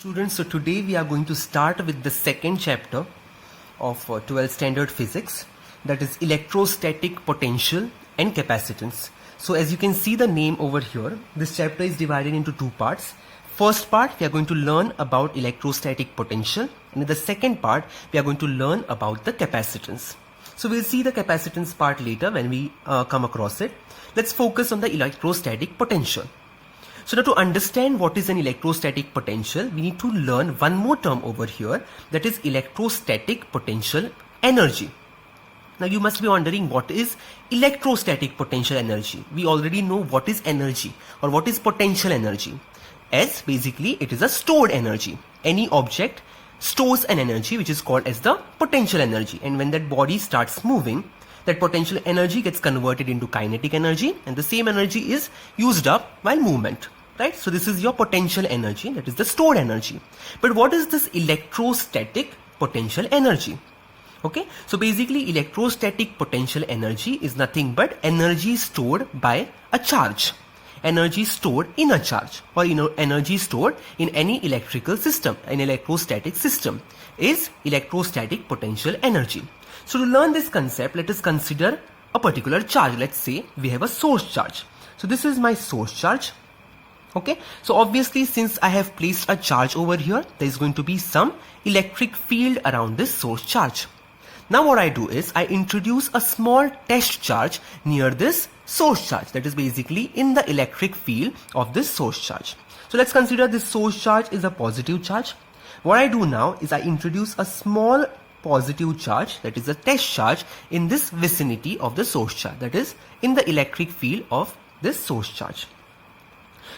Students, so today we are going to start with the second chapter of 12th standard physics, that is electrostatic potential and capacitance. So as you can see the name over here, this chapter is divided into two parts. First part we are going to learn about electrostatic potential, and in the second part we are going to learn about the capacitance. So we'll see the capacitance part later when we come across it. Let's focus on the electrostatic potential. So now to understand what is an electrostatic potential, we need to learn one more term over here, that is electrostatic potential energy. Now you must be wondering, what is electrostatic potential energy? We already know what is energy or what is potential energy. As basically it is a stored energy. Any object stores an energy which is called as the potential energy, and when that body starts moving, that potential energy gets converted into kinetic energy, and the same energy is used up while movement, right? So this is your potential energy, that is the stored energy. But what is this electrostatic potential energy? Okay, so basically electrostatic potential energy is nothing but energy stored by a charge, energy stored in a charge, or energy stored in any electrical system, an electrostatic system is electrostatic potential energy. So to learn this concept, let us consider a particular charge. Let's say we have a source charge. So this is my source charge. Okay, so obviously since I have placed a charge over here, there is going to be some electric field around this source charge. Now what I do is I introduce a small test charge near this source charge, that is basically in the electric field of this source charge. So let's consider this source charge is a positive charge. What I do now is I introduce a small positive charge, that is a test charge, in this vicinity of the source charge, that is in the electric field of this source charge.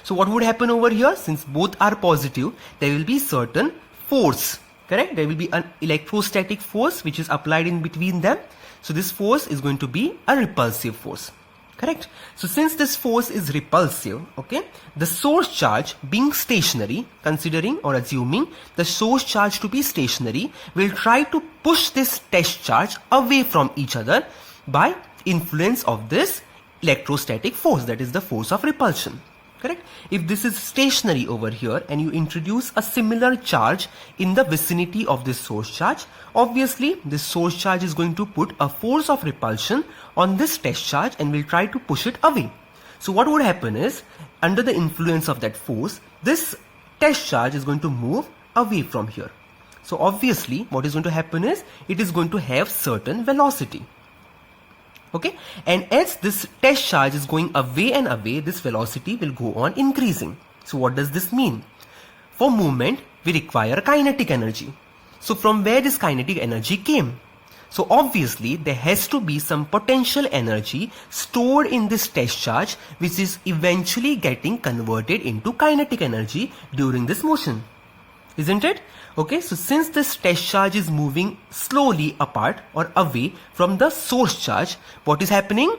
So what would happen over here? Since both are positive, there will be certain force, correct? There will be an electrostatic force which is applied in between them. So this force is going to be a repulsive force, correct? So since this force is repulsive, okay, the source charge being stationary, considering or assuming the source charge to be stationary, will try to push this test charge away from each other by influence of this electrostatic force, that is the force of repulsion. Correct? If this is stationary over here and you introduce a similar charge in the vicinity of this source charge, obviously this source charge is going to put a force of repulsion on this test charge and will try to push it away. So what would happen is, under the influence of that force, this test charge is going to move away from here. So obviously what is going to happen is, it is going to have certain velocity. Okay, and as this test charge is going away and away, this velocity will go on increasing. So what does this mean? For movement, we require kinetic energy. So from where this kinetic energy came? So obviously there has to be some potential energy stored in this test charge, which is eventually getting converted into kinetic energy during this motion, isn't it? Okay, so since this test charge is moving slowly apart or away from the source charge, what is happening?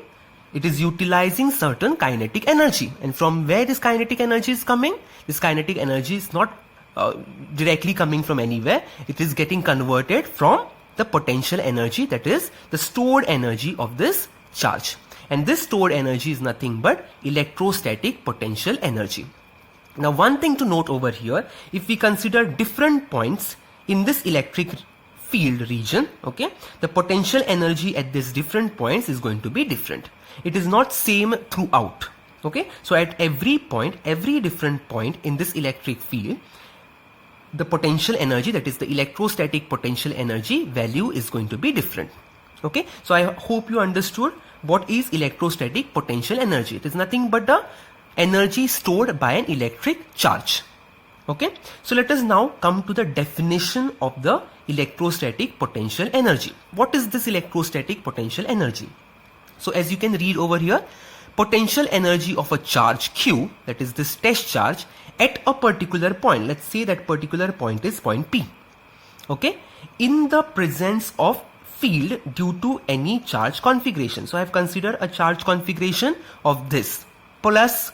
It is utilizing certain kinetic energy. And from where this kinetic energy is coming? This kinetic energy is not directly coming from anywhere. It is getting converted from the potential energy, that is the stored energy of this charge. And this stored energy is nothing but electrostatic potential energy. Now one thing to note over here, if we consider different points in this electric field region, okay, the potential energy at these different points is going to be different. It is not same throughout, okay. So at every point, every different point in this electric field, the potential energy, that is the electrostatic potential energy value, is going to be different. Okay, so I hope you understood what is electrostatic potential energy. It is nothing but the energy stored by an electric charge. Okay, so let us now come to the definition of the electrostatic potential energy. What is this electrostatic potential energy? So as you can read over here, potential energy of a charge Q, that is this test charge, at a particular point, let's say that particular point is point P, okay, in the presence of field due to any charge configuration. So I have considered a charge configuration of this plus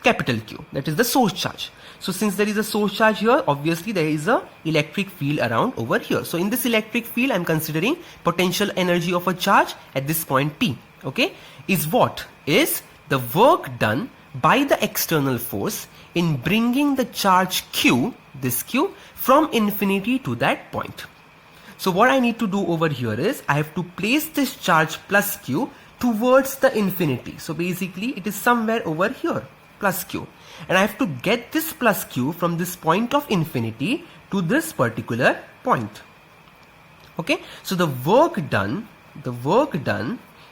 capital Q, that is the source charge. So since there is a source charge here, obviously there is a electric field around over here. So in this electric field, I am considering potential energy of a charge at this point P, okay, is what? Is the work done by the external force in bringing the charge Q, this Q, from infinity to that point. So what I need to do over here is I have to place this charge plus Q towards the infinity. So basically it is somewhere over here, plus Q. And I have to get this plus Q from this point of infinity to this particular point. Okay, so the work done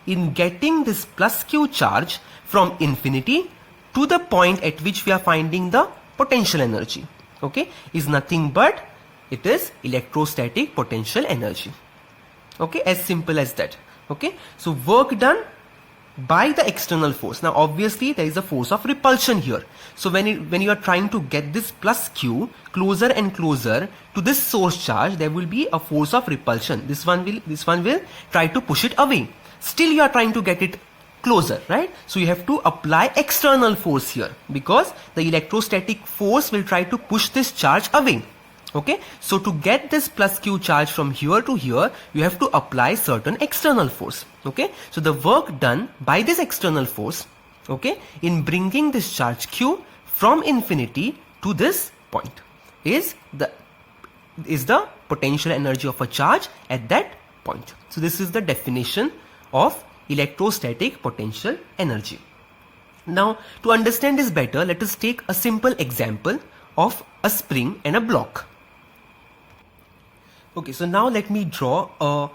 in getting this plus Q charge from infinity to the point at which we are finding the potential energy, okay, is nothing but it is electrostatic potential energy. Okay, as simple as that. Okay, so work done by the external force. Now obviously there is a force of repulsion here. So when you are trying to get this plus Q closer and closer to this source charge, there will be a force of repulsion. This one will try to push it away. Still you are trying to get it closer, right? So you have to apply external force here because the electrostatic force will try to push this charge away. Okay, so to get this plus Q charge from here to here, you have to apply certain external force. Okay, so the work done by this external force, okay, in bringing this charge Q from infinity to this point is the potential energy of a charge at that point. So this is the definition of electrostatic potential energy. Now to understand this better, let us take a simple example of a spring and a block. Okay, so now let me draw a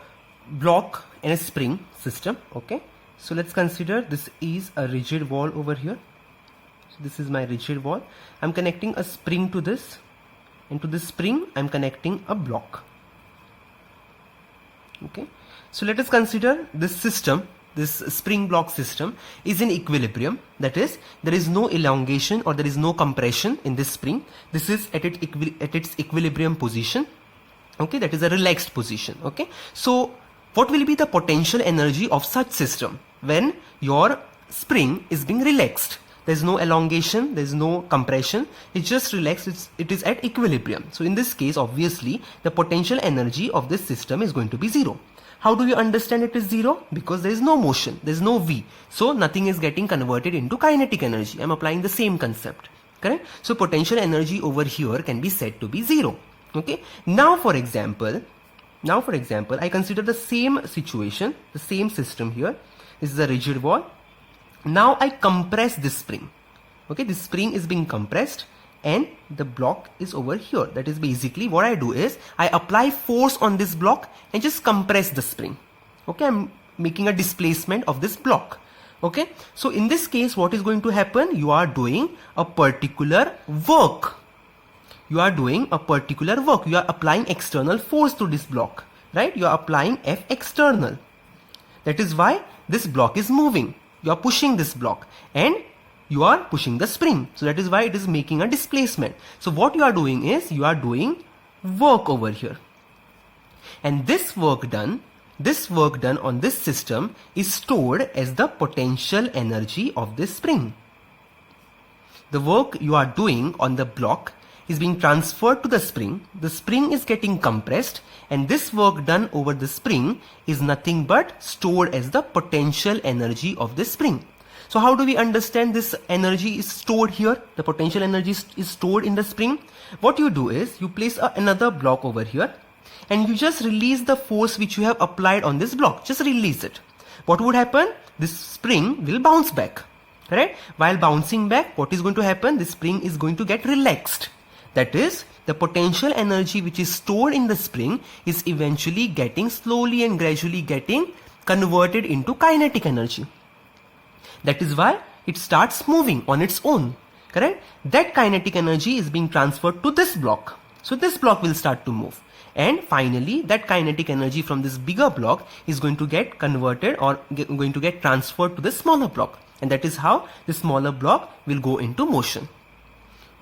block and a spring system. Okay, so let's consider this is a rigid wall over here. So this is my rigid wall. I'm connecting a spring to this, and to this spring I'm connecting a block. Okay, so let us consider this system. This spring block system is in equilibrium. That is, there is no elongation or there is no compression in this spring. This is at its equilibrium position. Okay, that is a relaxed position. Okay, so what will be the potential energy of such system when your spring is being relaxed? There is no elongation, there is no compression, it's just relaxed, it is at equilibrium. So in this case, obviously the potential energy of this system is going to be zero. How do you understand it is zero? Because there is no motion, there is no V, so nothing is getting converted into kinetic energy. I am applying the same concept, correct? So potential energy over here can be said to be zero. Okay, now for example I consider the same situation, the same system here. This is a rigid wall. Now I compress this spring. Okay, this spring is being compressed and the block is over here. That is basically what I do is I apply force on this block and just compress the spring. Okay, I'm making a displacement of this block. Okay, so in this case what is going to happen? You are doing a particular work. You are applying external force to this block, right? You are applying F external. That is why this block is moving. You are pushing this block and you are pushing the spring. So that is why it is making a displacement. So what you are doing is you are doing work over here. And this work done on this system is stored as the potential energy of this spring. The work you are doing on the block is being transferred to the spring is getting compressed, and this work done over the spring is nothing but stored as the potential energy of the spring. So how do we understand this energy is stored here? The potential energy is stored in the spring. What you do is you place another block over here and you just release the force which you have applied on this block. Just release it. What would happen? This spring will bounce back. Right? While bouncing back, what is going to happen? This spring is going to get relaxed. That is, the potential energy which is stored in the spring is eventually slowly and gradually getting converted into kinetic energy. That is why it starts moving on its own. Correct? That kinetic energy is being transferred to this block. So this block will start to move. And finally, that kinetic energy from this bigger block is going to get converted or going to get transferred to the smaller block. And that is how the smaller block will go into motion.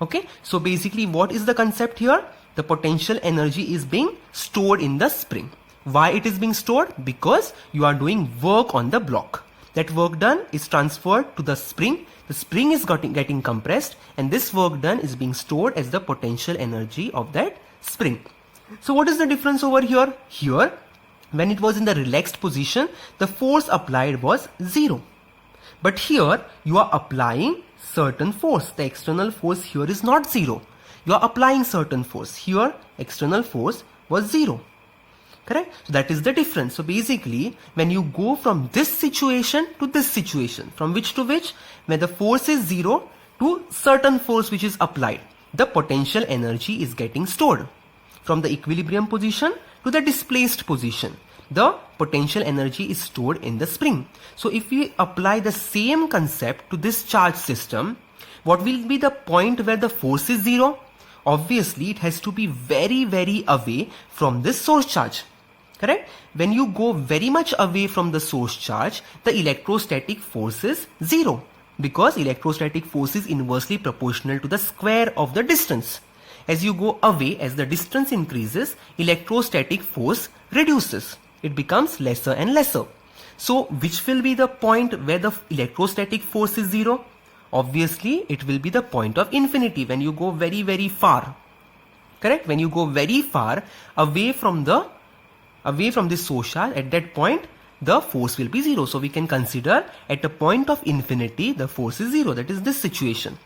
Okay, so basically what is the concept here? The potential energy is being stored in the spring. Why it is being stored? Because you are doing work on the block. That work done is transferred to the spring. The spring is getting compressed, and this work done is being stored as the potential energy of that spring. So what is the difference over here? Here, when it was in the relaxed position, the force applied was zero. But here you are applying certain force. The external force here is not 0. You are applying certain force. Here external force was 0. Correct? So that is the difference. So basically, when you go from this situation to this situation, from which to which, when the force is 0 to certain force which is applied, the potential energy is getting stored. From the equilibrium position to the displaced position, the potential energy is stored in the spring. So if we apply the same concept to this charge system, what will be the point where the force is 0? Obviously, it has to be very away from this source charge. Correct? When you go very much away from the source charge, the electrostatic force is 0, because electrostatic force is inversely proportional to the square of the distance. As you go away, as the distance increases, electrostatic force reduces. It becomes lesser and lesser. So which will be the point where the electrostatic force is 0? Obviously, it will be the point of infinity, when you go very far. Correct? When you go very far away from this source charge, at that point the force will be 0. So we can consider at a point of infinity the force is 0. That is this situation.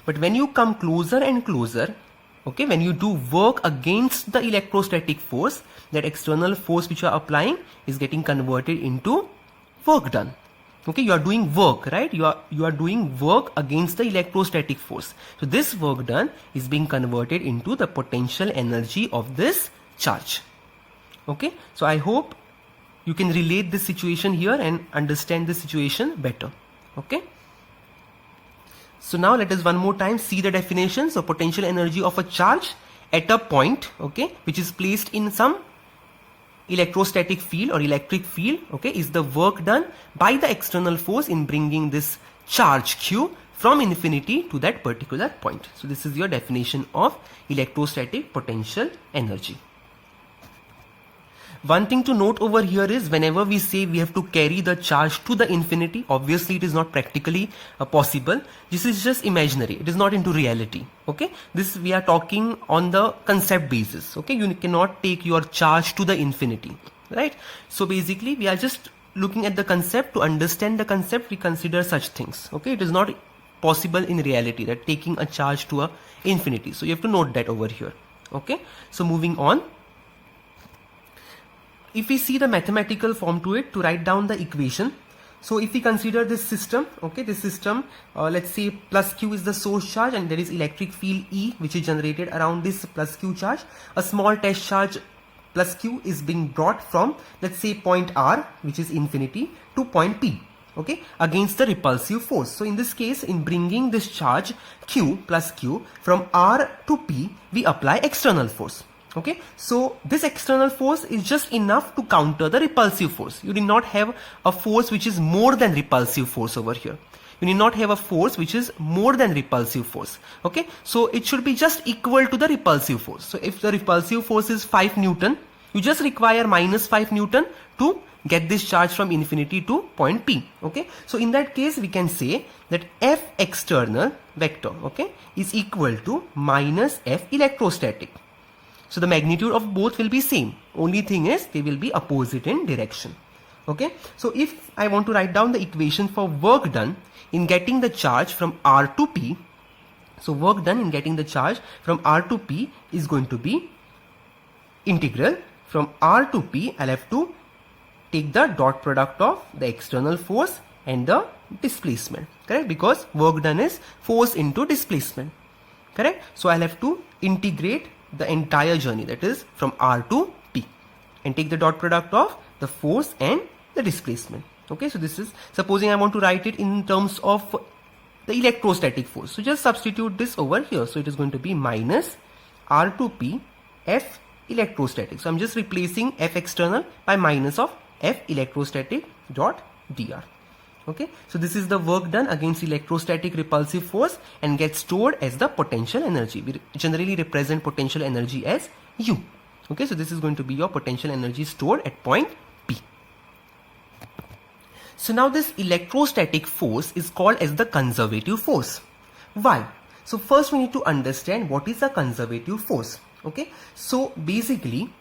But when you come closer and closer, okay, when you do work against the electrostatic force, that external force which you are applying is getting converted into work done. Okay, you are doing work, right? You are doing work against the electrostatic force. So this work done is being converted into the potential energy of this charge. Okay, so I hope you can relate this situation here and understand the situation better. Okay. So now let us one more time see the definition. So potential energy of a charge at a point, okay, which is placed in some electrostatic field or electric field, okay, is the work done by the external force in bringing this charge Q from infinity to that particular point. So this is your definition of electrostatic potential energy. One thing to note over here is, whenever we say we have to carry the charge to the infinity, obviously it is not practically possible. This is just imaginary. It is not into reality. Okay. This we are talking on the concept basis. Okay. You cannot take your charge to the infinity. Right. So basically we are just looking at the concept. To understand the concept, we consider such things. Okay. It is not possible in reality that taking a charge to a infinity. So you have to note that over here. Okay. So moving on. If we see the mathematical form to it, to write down the equation. So if we consider this system, okay, this system, let's say plus Q is the source charge and there is electric field E which is generated around this plus Q charge. A small test charge plus Q is being brought from, let's say, point R, which is infinity, to point P, okay, against the repulsive force. So in this case, in bringing this charge Q plus Q from R to P, we apply external force. Okay, so this external force is just enough to counter the repulsive force. You need not have a force which is more than repulsive force over here. You need not have a force which is more than repulsive force. Okay, so it should be just equal to the repulsive force. So if the repulsive force is 5 Newton, you just require minus 5 Newton to get this charge from infinity to point P. Okay, so in that case we can say that F external vector, okay, is equal to minus F electrostatic. So the magnitude of both will be same. Only thing is they will be opposite in direction. Okay. So if I want to write down the equation for work done in getting the charge from R to P. So work done in getting the charge from R to P is going to be integral from R to P. I'll have to take the dot product of the external force and the displacement. Correct. Because work done is force into displacement. Correct. So I'll have to integrate the entire journey, that is from R to P, and take the dot product of the force and the displacement. Okay, so this is, supposing I want to write it in terms of the electrostatic force, so just substitute this over here. So it is going to be minus R to P F electrostatic. So I'm just replacing F external by minus of F electrostatic dot dr. Okay, so this is the work done against electrostatic repulsive force and gets stored as the potential energy. We generally represent potential energy as U. Okay, so this is going to be your potential energy stored at point P. So now this electrostatic force is called as the conservative force. Why? So first we need to understand what is a conservative force. Okay, so basically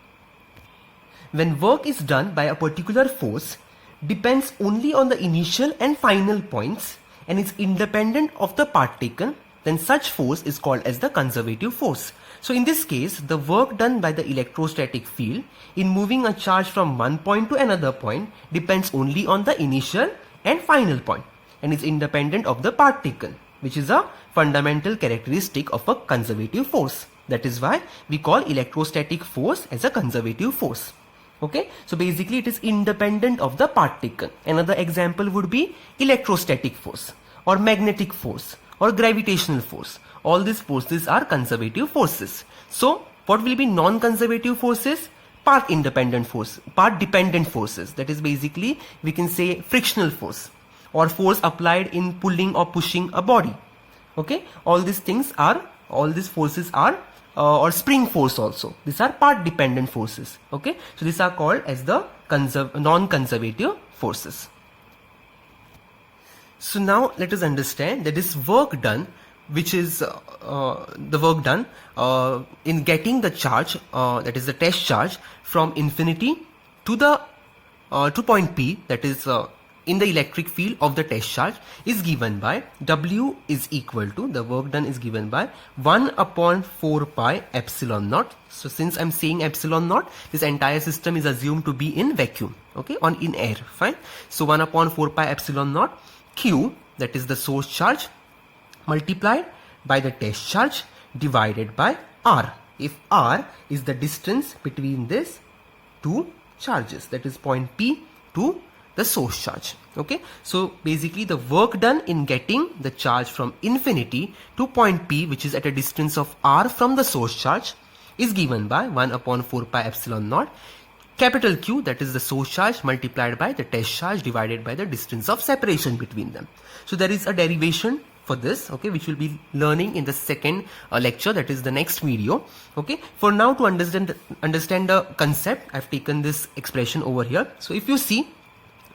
when work is done by a particular force depends only on the initial and final points and is independent of the part taken, then such force is called as the conservative force. So in this case, the work done by the electrostatic field in moving a charge from one point to another point depends only on the initial and final point and is independent of the part taken, which is a fundamental characteristic of a conservative force. That is why we call electrostatic force as a conservative force. Okay, so basically it is independent of the part taken. Another example would be electrostatic force or magnetic force or gravitational force. All these forces are conservative forces. So what will be non-conservative forces? Part independent force, part dependent forces. That is basically we can say frictional force or force applied in pulling or pushing a body. Okay, all these forces are or spring force also. These are part dependent forces. Okay, so these are called as the non-conservative forces. So now let us understand that this work done, which is the work done in getting the charge, that is the test charge, from infinity to the to point P, that is in the electric field of the test charge, is given by W is equal to, the work done is given by 1 upon 4 pi epsilon naught. So since I'm saying epsilon naught, this entire system is assumed to be in vacuum, okay, in air, fine. So 1 upon 4 pi epsilon naught Q, that is the source charge, multiplied by the test charge divided by R. If R is the distance between these two charges, that is point P to the source charge. Okay, so basically the work done in getting the charge from infinity to point P, which is at a distance of R from the source charge, is given by 1 upon 4 pi epsilon naught capital Q, that is the source charge, multiplied by the test charge divided by the distance of separation between them. So there is a derivation for this, okay, which we'll be learning in the second lecture, that is the next video. Okay, for now, to understand the concept, I've taken this expression over here. So if you see,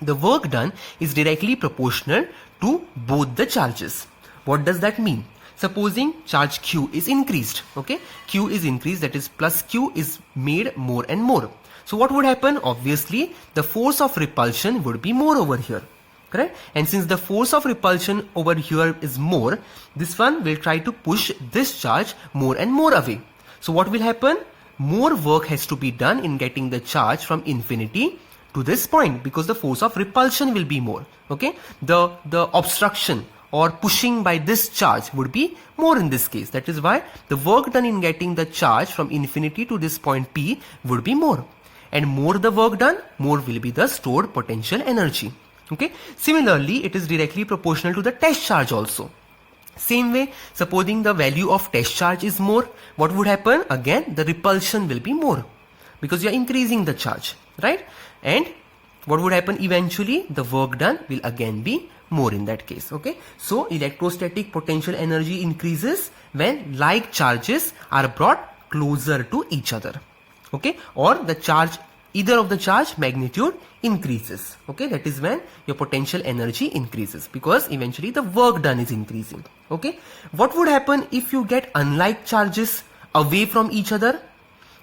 the work done is directly proportional to both the charges. What does that mean? Supposing charge Q is increased, okay, Q is increased, that is plus Q is made more and more. So what would happen? Obviously, the force of repulsion would be more over here, correct? And since the force of repulsion over here is more, this one will try to push this charge more and more away. So what will happen? More work has to be done in getting the charge from infinity to this point, because the force of repulsion will be more, okay? The obstruction or pushing by this charge would be more in this case. That is why the work done in getting the charge from infinity to this point P would be more. And more the work done, more will be the stored potential energy. Okay. Similarly, it is directly proportional to the test charge also. Same way, supposing the value of test charge is more, what would happen? Again, the repulsion will be more because you are increasing the charge, right? And what would happen eventually? The work done will again be more in that case. Okay. So electrostatic potential energy increases when like charges are brought closer to each other. Okay, or the charge, either of the charge magnitude increases. Okay, that is when your potential energy increases, because eventually the work done is increasing. Okay, what would happen if you get unlike charges away from each other?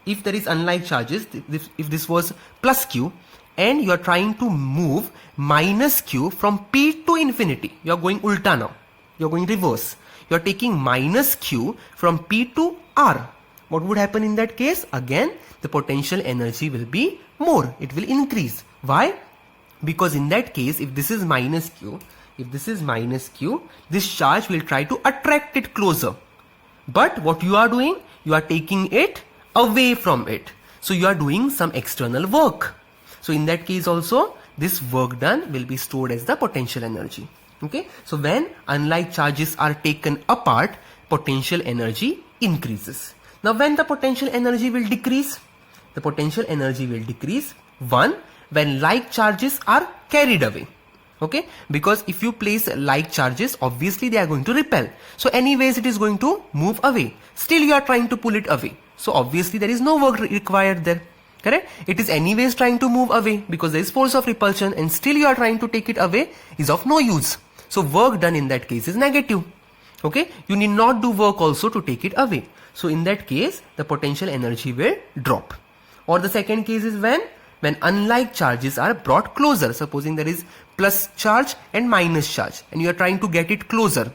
If there is unlike charges, if this was plus Q and you are trying to move minus Q from P to infinity, you are going ulta now, you are going reverse, you are taking minus Q from P to R. What would happen in that case? Again, the potential energy will be more. It will increase. Why? Because in that case, if this is minus Q, this charge will try to attract it closer. But what you are doing? You are taking it away from it. So you are doing some external work. So in that case also, this work done will be stored as the potential energy. Okay. So when unlike charges are taken apart, potential energy increases. Now when the potential energy will decrease? The potential energy will decrease, one, when like charges are carried away. Okay, because if you place like charges, obviously they are going to repel. So anyways it is going to move away. Still you are trying to pull it away. So obviously there is no work required there. Correct? It is anyways trying to move away because there is force of repulsion, and still you are trying to take it away is of no use. So work done in that case is negative. Okay, you need not do work also to take it away. So in that case, the potential energy will drop. Or the second case is when when unlike charges are brought closer. Supposing there is plus charge and minus charge and you are trying to get it closer.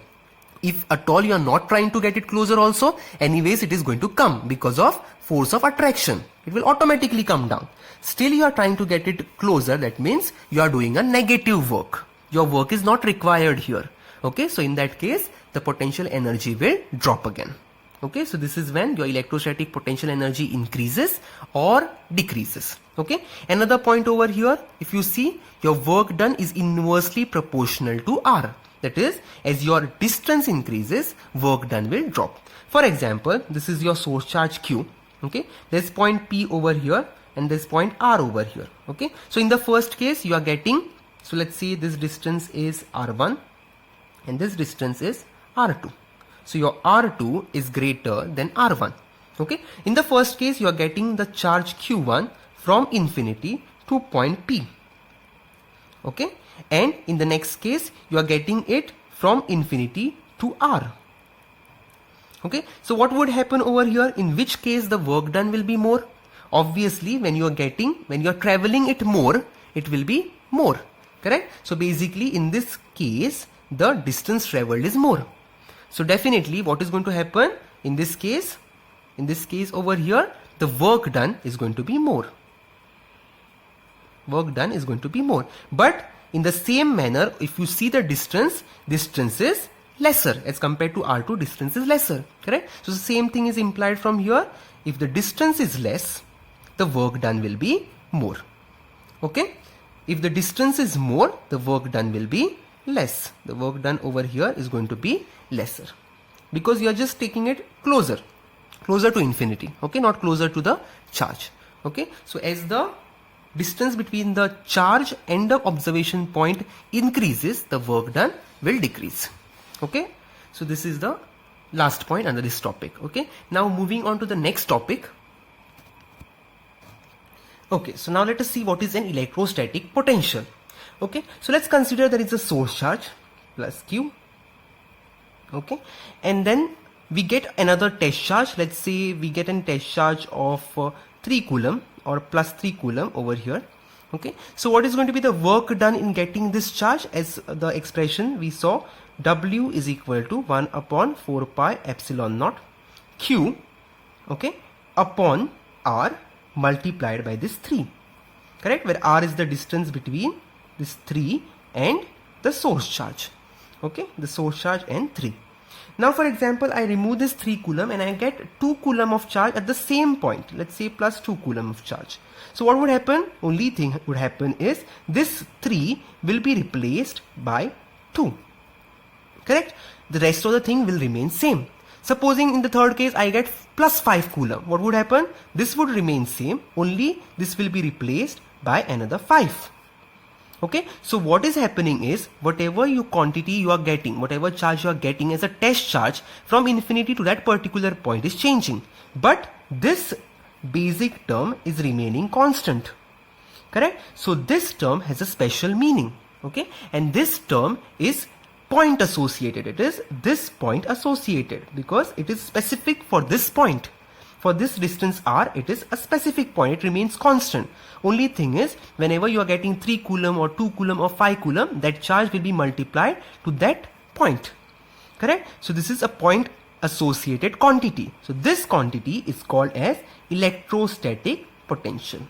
If at all you are not trying to get it closer also, anyways it is going to come because of force of attraction. It will automatically come down. Still you are trying to get it closer, that means you are doing a negative work. Your work is not required here. Okay, so in that case the potential energy will drop again. Okay, so this is when your electrostatic potential energy increases or decreases. Okay, another point over here, if you see, your work done is inversely proportional to R. That is, as your distance increases, work done will drop. For example, this is your source charge Q. Okay, there's point P over here and there's point R over here. Okay, so in the first case you are getting, so let's see, this distance is R1 and this distance is R2. So your R2 is greater than R1. Okay, in the first case you are getting the charge Q1 from infinity to point P. Okay, and in the next case you are getting it from infinity to R. Okay, so what would happen over here? In which case the work done will be more? Obviously when you are traveling it more, it will be more. Correct? So basically in this case the distance traveled is more. So definitely what is going to happen in this case over here, the work done is going to be more. Work done is going to be more. But in the same manner, if you see the distance is lesser as compared to R2, distance is lesser. Correct? So the same thing is implied from here. If the distance is less, the work done will be more. Okay? If the distance is more, the work done will be less. The work done over here is going to be lesser because you are just taking it closer to infinity. Okay, not closer to the charge. Okay, so as the distance between the charge and the observation point increases, the work done will decrease. Okay, so this is the last point under this topic. Okay, now moving on to the next topic. Okay, so now let us see what is an electrostatic potential. Okay, so let's consider there is a source charge plus Q. Okay, and then we get another test charge. Let's say we get a test charge of 3 coulomb or plus 3 coulomb over here. Okay, so what is going to be the work done in getting this charge? As the expression we saw, W is equal to 1 upon 4 pi epsilon naught Q, okay, upon R multiplied by this 3. Correct? Where R is the distance between this 3 and the source charge. Okay, the source charge and 3. Now for example, I remove this 3 coulomb and I get 2 coulomb of charge at the same point. Let's say plus 2 coulomb of charge. So what would happen? Only thing would happen is this 3 will be replaced by 2. Correct? The rest of the thing will remain same. Supposing in the third case I get plus 5 coulomb. What would happen? This would remain same. Only this will be replaced by another 5. Okay, so what is happening is whatever quantity you are getting, whatever charge you are getting as a test charge from infinity to that particular point is changing. But this basic term is remaining constant. Correct? So this term has a special meaning. Okay, and this term is point associated. It is this point associated because it is specific for this point. For this distance R, it is a specific point. It remains constant. Only thing is, whenever you are getting 3 coulomb or 2 coulomb or 5 coulomb, that charge will be multiplied to that point. Correct? So this is a point associated quantity. So this quantity is called as electrostatic potential.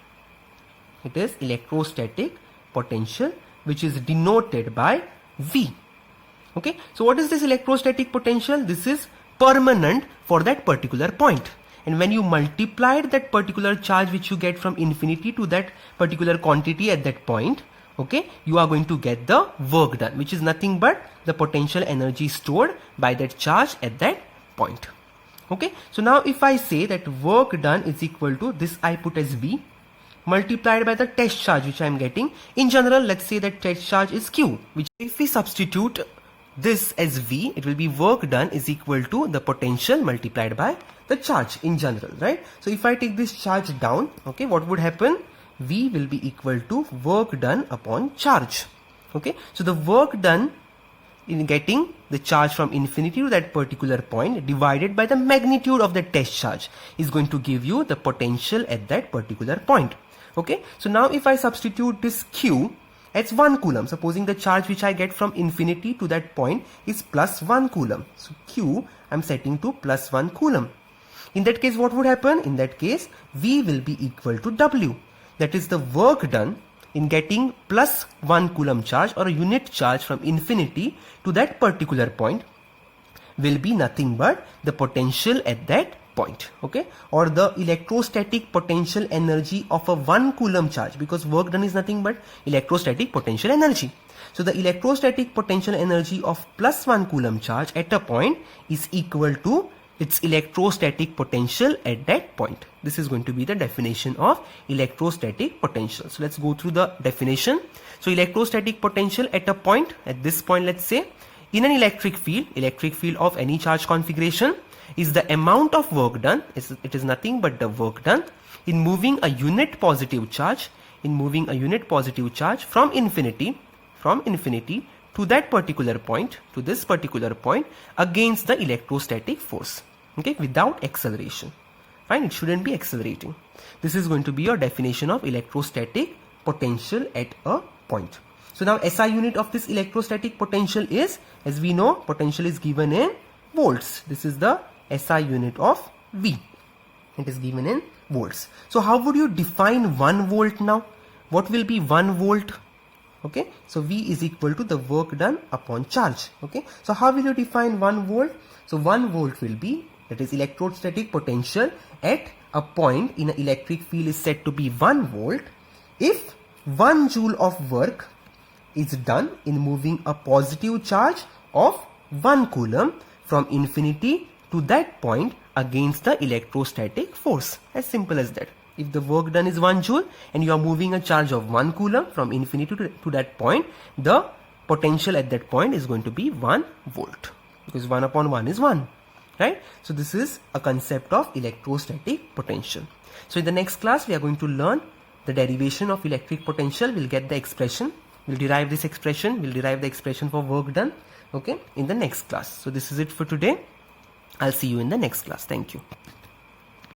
It is electrostatic potential, which is denoted by V. Okay? So what is this electrostatic potential? This is permanent for that particular point. And when you multiplied that particular charge which you get from infinity to that particular quantity at that point, okay, you are going to get the work done, which is nothing but the potential energy stored by that charge at that point. Okay, so now if I say that work done is equal to this, I put as V multiplied by the test charge which I am getting. In general, let's say that test charge is Q, which if we substitute this as V, it will be work done is equal to the potential multiplied by the charge in general, right? So if I take this charge down, okay, what would happen? V will be equal to work done upon charge. Okay, so the work done in getting the charge from infinity to that particular point divided by the magnitude of the test charge is going to give you the potential at that particular point. Okay, so now if I substitute this Q as 1 coulomb, supposing the charge which I get from infinity to that point is plus 1 coulomb. So Q I'm setting to plus 1 coulomb. In that case, what would happen? In that case, V will be equal to W. That is the work done in getting plus 1 coulomb charge or a unit charge from infinity to that particular point will be nothing but the potential at that point, okay, or the electrostatic potential energy of a 1 coulomb charge, because work done is nothing but electrostatic potential energy. So the electrostatic potential energy of plus 1 coulomb charge at a point is equal to its electrostatic potential at that point. This is going to be the definition of electrostatic potential. So let's go through the definition. So electrostatic potential at a point, at this point, let's say, in an electric field of any charge configuration, is the amount of work done, it is nothing but the work done in moving a unit positive charge, from infinity to that particular point, to this particular point, against the electrostatic force, okay, without acceleration. Fine, it shouldn't be accelerating. This is going to be your definition of electrostatic potential at a point. So now SI unit of this electrostatic potential is, as we know, potential is given in volts. This is the SI unit of V. It is given in volts. So how would you define 1 volt now? What will be 1 volt? Okay, so V is equal to the work done upon charge. Okay, so how will you define 1 volt? So 1 volt will be, that is electrostatic potential at a point in an electric field is said to be 1 volt if 1 joule of work is done in moving a positive charge of 1 coulomb from infinity to that point against the electrostatic force. As simple as that. If the work done is 1 joule and you are moving a charge of 1 coulomb from infinity to that point, the potential at that point is going to be 1 volt, because 1 upon 1 is 1, right? So this is a concept of electrostatic potential. So in the next class, we are going to learn the derivation of electric potential. We'll get the expression, we'll derive this expression, we'll derive the expression for work done, okay, in the next class. So this is it for today. I'll see you in the next class. Thank you.